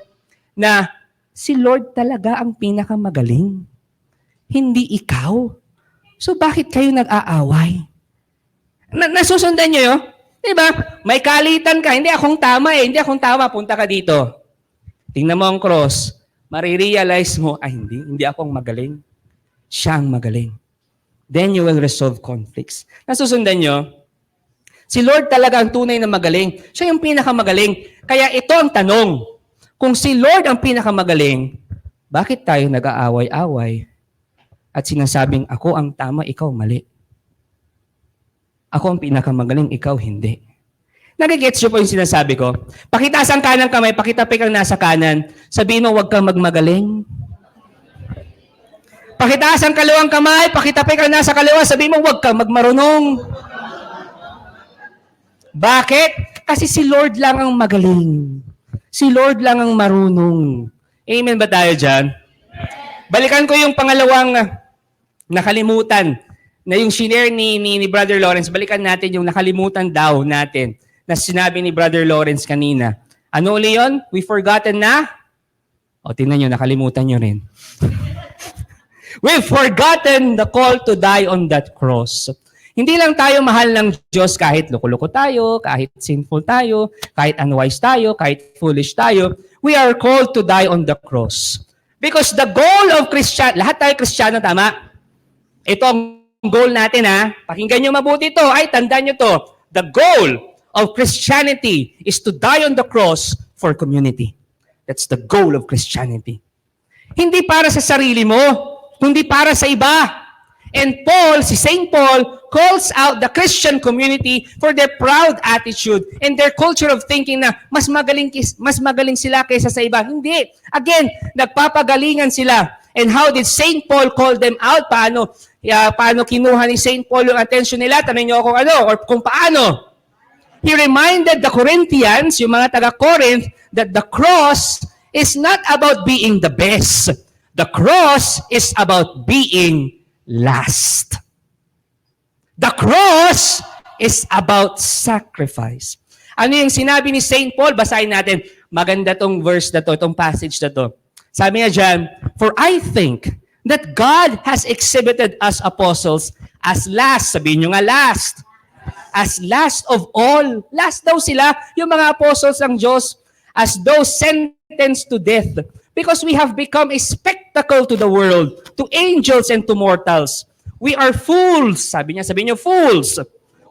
na si Lord talaga ang pinakamagaling. Hindi ikaw. So bakit kayo nag-aaway? Nasusundan nyo yun? Diba? May kalitan ka, hindi akong tama hindi akong tama, punta ka dito. Tingnan mo ang cross, marirealize mo, hindi akong magaling. Siya ang magaling. Then you will resolve conflicts. Nasusundan nyo? Si Lord talaga ang tunay na magaling. Siya yung pinakamagaling. Kaya ito ang tanong. Kung si Lord ang pinakamagaling, bakit tayo nag-aaway-away at sinasabing, ako ang tama, ikaw mali? Ako ang pinakamagaling, ikaw hindi. Nagigets nyo po yung sinasabi ko? Pakitaas ang kanang kamay, pakitapik ang nasa kanan. Sabihin mo, huwag kang magmagaling. Pakitaas ang kaliwang kamay, pakitapik ang nasa kaliwa. Sabihin mo, huwag kang magmarunong. Bakit? Kasi si Lord lang ang magaling. Si Lord lang ang marunong. Amen ba tayo dyan? Balikan ko yung pangalawang nakalimutan na yung shinare ni Brother Lawrence. Balikan natin yung nakalimutan daw natin na sinabi ni Brother Lawrence kanina. Ano uli yun? We forgotten na? O, tingnan nyo, nakalimutan nyo rin. We've forgotten the call to die on that cross. Hindi lang tayo mahal ng Diyos kahit loko-loko tayo, kahit sinful tayo, kahit unwise tayo, kahit foolish tayo. We are called to die on the cross. Because the goal of Christian, lahat tayo Kristiyano, tama? Ito ang goal natin, ha? Pakinggan nyo mabuti ito. Ay, tandaan nyo to. The goal of Christianity is to die on the cross for community. That's the goal of Christianity. Hindi para sa sarili mo, kundi para sa iba. And Paul, si St. Paul, calls out the Christian community for their proud attitude and their culture of thinking na mas magaling sila kaysa sa iba. Hindi. Again, nagpapagalingan sila. And how did St. Paul call them out? Paano kinuha ni St. Paul yung attention nila? Tanong niyo kung ano or kung paano. He reminded the Corinthians, yung mga taga-Corinth, that the cross is not about being the best. The cross is about being last. The cross is about sacrifice. Ano yung sinabi ni St. Paul? Basahin natin. Maganda tong verse na to, itong passage na to. Sabi niya dyan, for I think that God has exhibited us apostles as last. Sabihin nyo nga last. As last of all. Last daw sila, yung mga apostles ng Diyos, as those sentenced to death. Because we have become a spectacle to the world, to angels and to mortals. We are fools. Sabi niyo fools.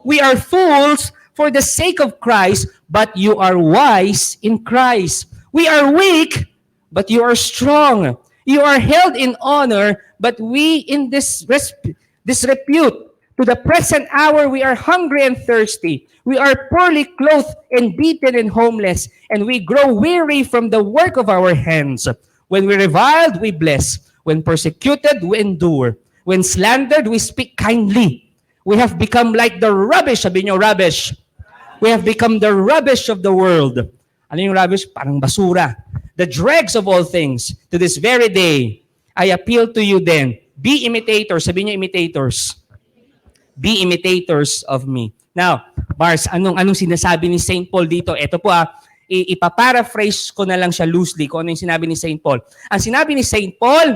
We are fools for the sake of Christ, but you are wise in Christ. We are weak, but you are strong. You are held in honor, but we in disrepute. To the present hour, we are hungry and thirsty. We are poorly clothed and beaten and homeless, and we grow weary from the work of our hands. When we reviled, we bless. When persecuted, we endure. When slandered, we speak kindly. We have become like the rubbish. Sabi niyo, rubbish. We have become the rubbish of the world. Ano yung rubbish? Parang basura. The dregs of all things. To this very day, I appeal to you then, be imitators. Sabi niyo, imitators. Be imitators of me. Now, Mars, anong sinasabi ni St. Paul dito? Ito po ipaparaphrase ko na lang siya loosely kung ano yung sinabi ni St. Paul. Ang sinabi ni St. Paul,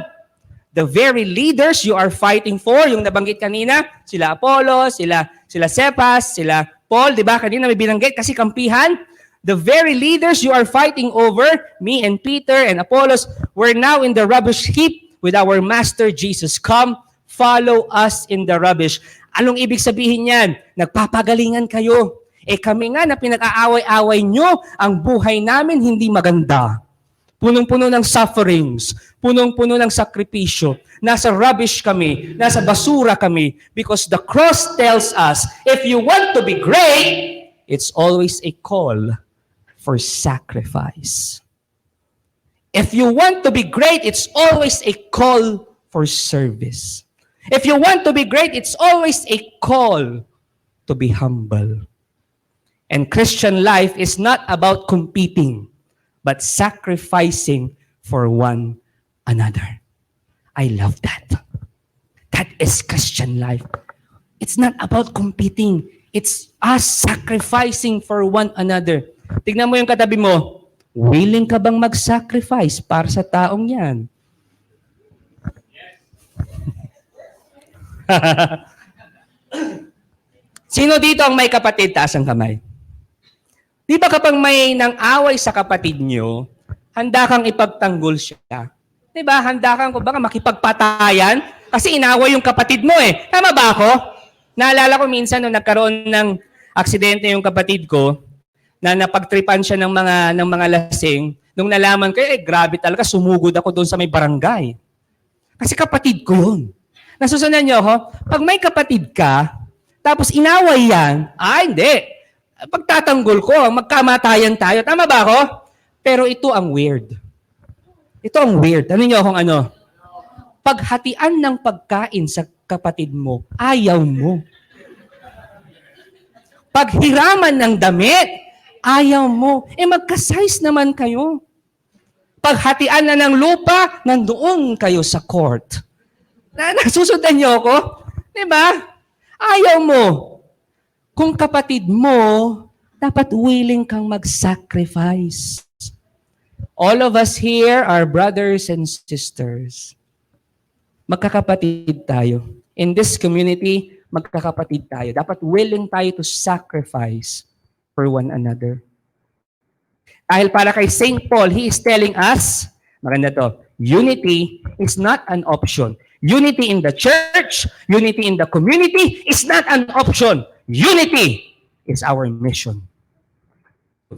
the very leaders you are fighting for, yung nabanggit kanina, sila Apollos, sila Cephas, sila Paul, di ba? Kanina may binanggit kasi kampihan. The very leaders you are fighting over, me and Peter and Apollos, we're now in the rubbish heap with our Master Jesus. Come, follow us in the rubbish. Anong ibig sabihin yan? Nagpapagalingan kayo. Kami nga na pinag-aaway-away nyo, ang buhay namin hindi maganda. Punong-puno ng sufferings, punong-puno ng sakripisyo. Nasa rubbish kami, nasa basura kami, because the cross tells us, if you want to be great, it's always a call for sacrifice. If you want to be great, it's always a call for service. If you want to be great, it's always a call to be humble. And Christian life is not about competing, but sacrificing for one another. I love that. That is Christian life. It's not about competing. It's us sacrificing for one another. Tignan mo yung katabi mo. Willing ka bang mag-sacrifice para sa taong yan? Sino dito ang may kapatid? Taas ang kamay. Di ba kapag may nang away sa kapatid nyo, handa kang ipagtanggol siya? Di ba? Handa kang baka makipagpatayan kasi inaway yung kapatid mo eh. Tama ba ako? Naalala ko minsan nung nagkaroon ng aksidente yung kapatid ko, na napagtripan siya ng mga lasing, nung nalaman ko, grabe talaga, sumugod ako doon sa may barangay. Kasi kapatid ko yun. Nasusundan niyo ako? Pag may kapatid ka, tapos inaway yan, hindi. Pagtatanggol ko, magkamatayan tayo. Tama ba ako? Pero ito ang weird. Ito ang weird. Ano niyo akong ano? Paghatian ng pagkain sa kapatid mo, ayaw mo. Paghiraman ng damit, ayaw mo. Magka-size naman kayo. Paghatian na ng lupa, nandoon kayo sa court. Nasusundan niyo ako? Diba? Ayaw mo. Kung kapatid mo, dapat willing kang mag-sacrifice. All of us here are brothers and sisters. Magkakapatid tayo. In this community, magkakapatid tayo. Dapat willing tayo to sacrifice for one another. Dahil para kay St. Paul, he is telling us, maganda to, unity is not an option. Unity in the church, unity in the community is not an option. Unity is our mission.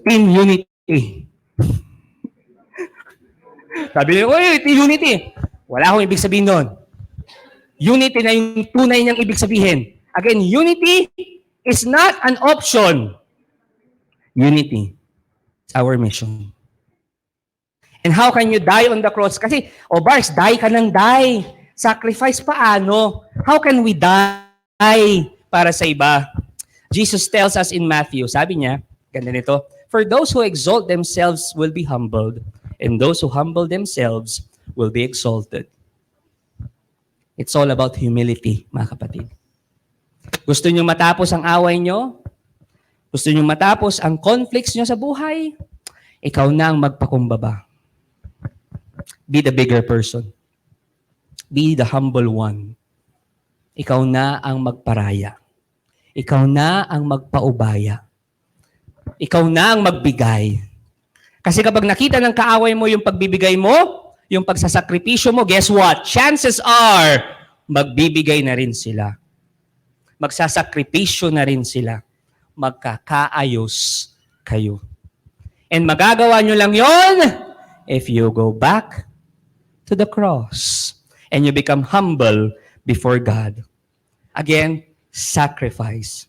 Team unity. Sabi niyo, unity. Wala akong ibig sabihin doon. Unity na yung tunay niyang ibig sabihin. Again, unity is not an option. Unity is our mission. And how can you die on the cross? Kasi, Bars, die ka ng die. Sacrifice paano? How can we die para sa iba? Jesus tells us in Matthew, sabi niya, ganda nito, for those who exalt themselves will be humbled, and those who humble themselves will be exalted. It's all about humility, mga kapatid. Gusto niyo matapos ang away niyo? Gusto niyo matapos ang conflicts niyo sa buhay? Ikaw na ang magpakumbaba. Be the bigger person. Be the humble one. Ikaw na ang magparaya. Ikaw na ang magpaubaya. Ikaw na ang magbigay. Kasi kapag nakita ng kaaway mo yung pagbibigay mo, yung pagsasakripisyo mo, guess what? Chances are, magbibigay na rin sila. Magsasakripisyo na rin sila. Magkakaayos kayo. And magagawa nyo lang yon if you go back to the cross and you become humble before God. Again, sacrifice.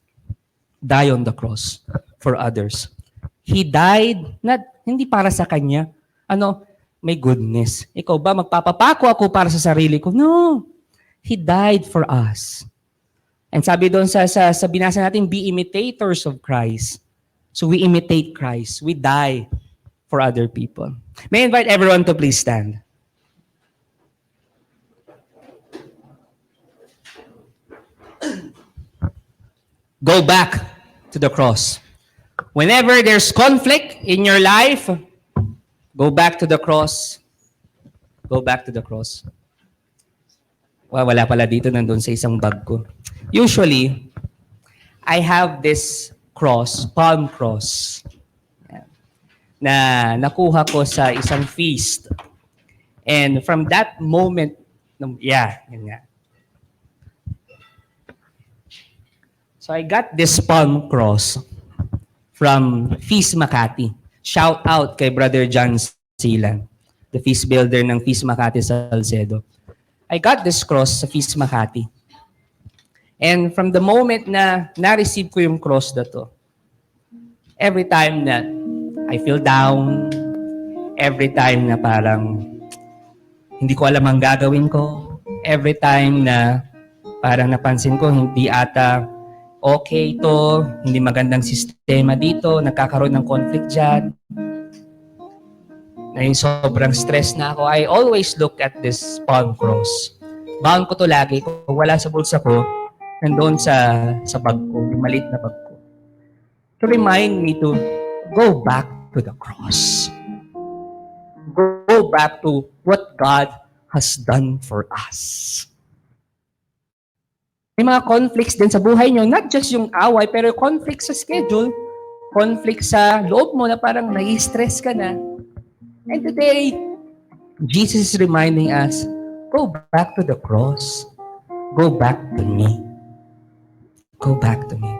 Die on the cross for others. He died, hindi para sa kanya. May goodness. Ikaw ba, magpapapako ako para sa sarili ko? No. He died for us. And sabi doon sa binasa natin, be imitators of Christ. So we imitate Christ. We die for other people. May I invite everyone to please stand. Go back to the cross. Whenever there's conflict in your life, go back to the cross. Go back to the cross. Wala pala dito, nandun sa isang bag ko. Usually, I have this cross, palm cross, na nakuha ko sa isang feast. And from that moment, yun nga. So I got this palm cross from Feast Makati. Shout out kay Brother John Silan, the feast builder ng Feast Makati sa Salcedo. I got this cross sa Feast Makati. And from the moment na na-receive ko yung cross na to, every time that I feel down, Every time na parang hindi ko alam ang gagawin ko. Every time na parang napansin ko hindi ata okay to, hindi magandang sistema dito, nagkakaroon ng conflict dyan. Na yung sobrang stress na ako, I always look at this palm cross. Baon ko to lagi. Kung wala sa bulsa ko, nandoon sa bag ko, yung maliit na bag ko. To remind me to go back to the cross. Go back to what God has done for us. May mga conflicts din sa buhay nyo, not just yung away, pero conflict sa schedule, conflict sa loob mo na parang nai-stress ka na. And today, Jesus is reminding us, go back to the cross. Go back to me. Go back to me.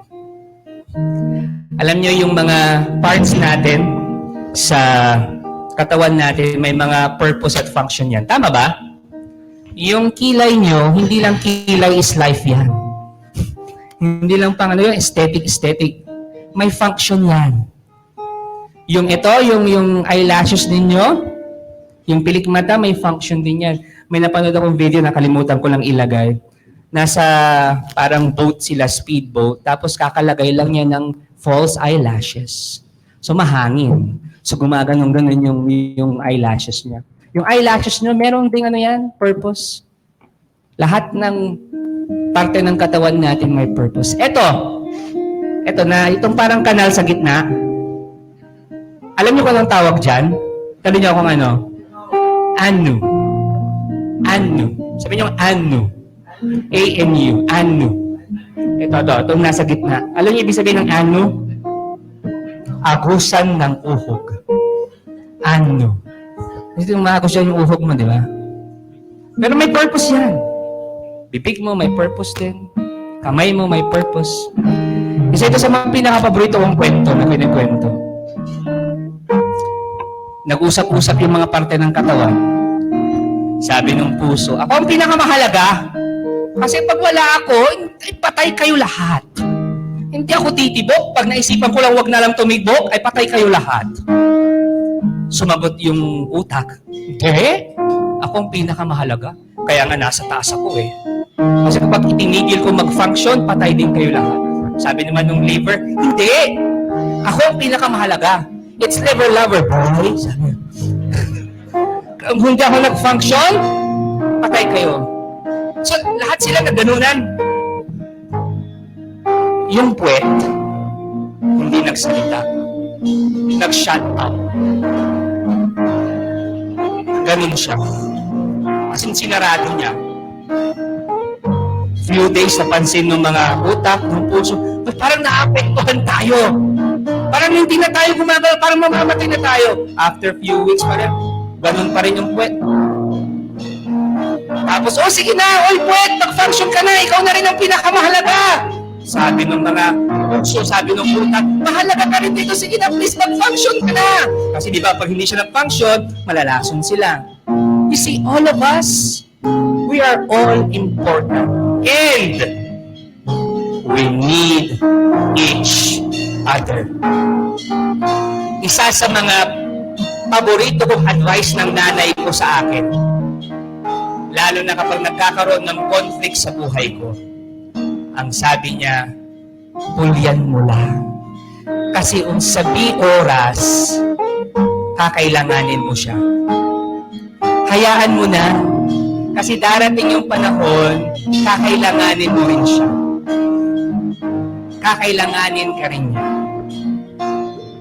Alam nyo yung mga parts natin sa katawan natin, may mga purpose at function yan. Tama ba? Yung kilay nyo, hindi lang kilay is life yan. Hindi lang pang ano yun, aesthetic. May function yan. Yung ito, yung eyelashes ninyo, yung pilik mata, may function din yan. May napanood akong video, nakalimutan ko lang ilagay. Nasa parang boat sila, speedboat, tapos kakalagay lang niya ng false eyelashes. So mahangin. So gumaganong-ganon yung eyelashes niya. Yung eyelashes niyo, meron ding ano yan, purpose. Lahat ng parte ng katawan natin may purpose. Ito na, itong parang kanal sa gitna. Alam niyo kung anong tawag dyan? Sabi niyo kung ano? Anu. Sabi niyo anu. A-N-U. Anu. Itong nasa gitna. Alam niyo ibig sabihin ng anu? Agusan ng uhog. Anu. Ito yung maagos yan yung uhog mo, di ba? Pero may purpose yan. Bibig mo, may purpose din. Kamay mo, may purpose. Isa ito sa mga pinaka-paborito kong kwento na kinikwento. Nag-usap-usap yung mga parte ng katawan. Sabi ng puso, ako ang pinakamahalaga. Kasi pag wala ako, patay kayo lahat. Hindi ako titibok. Pag naisipan ko lang wag na lang tumibok, ay patay kayo lahat. Sumagot yung utak. Hindi. Ako ang pinakamahalaga. Kaya nga nasa taas ako eh. Kasi kapag itinigil ko mag-function, patay din kayo lahat. Sabi naman ng liver, hindi. Ako ang pinakamahalaga. It's liver lover, boy. Sabi. Kung hindi ako nag-function, patay kayo. So, lahat sila nagganunan. Yung puwet, hindi nagsalita. Nag-shut up. Ganun siya. Kasi sinarado niya. Few days napansin ng mga utak, ng puso, parang naapektuhan tayo. Parang hindi na tayo gumagalaw, parang mamamatay na tayo. After few weeks, parang ganun pa rin yung puwet. Tapos, sige na, puwet, mag-function ka na, ikaw na rin ang pinakamahalaga. Sabi ng mga puso, sabi ng utak, mahalaga ka rin dito, sige na, please, mag-function ka na. Kasi di ba, pag hindi siya nag-function, malalason sila. You see, all of us, we are all important. And we need each other. Isa sa mga paborito kong advice ng nanay ko sa akin, lalo na kapag nagkakaroon ng conflict sa buhay ko, ang sabi niya, pulyan mo lang. Kasi unsabi oras, kakailanganin mo siya. Hayaan mo na. Kasi darating yung panahon, kakailanganin mo rin siya. Kakailanganin ka rin niya.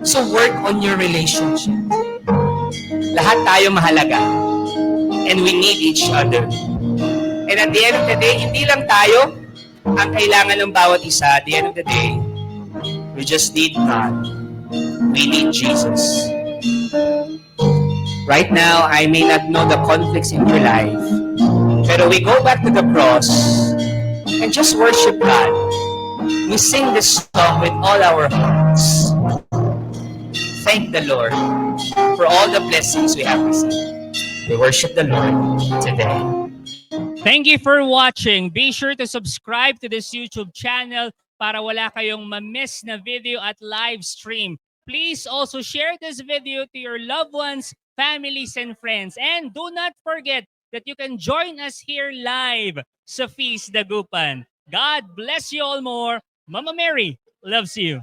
So work on your relationship. Lahat tayo mahalaga. And we need each other. And at the end of the day, hindi lang tayo ang kailangan ng bawat isa. At the end of the day, we just need God. We need Jesus. Right now, I may not know the conflicts in your life, pero we go back to the cross and just worship God. We sing this song with all our hearts. Thank the Lord for all the blessings we have received. We worship the Lord today. Thank you for watching. Be sure to subscribe to this YouTube channel para wala kayong ma-miss na video at live stream. Please also share this video to your loved ones, families and friends. And do not forget that you can join us here live sa Feast Dagupan. God bless you all more. Mama Mary loves you.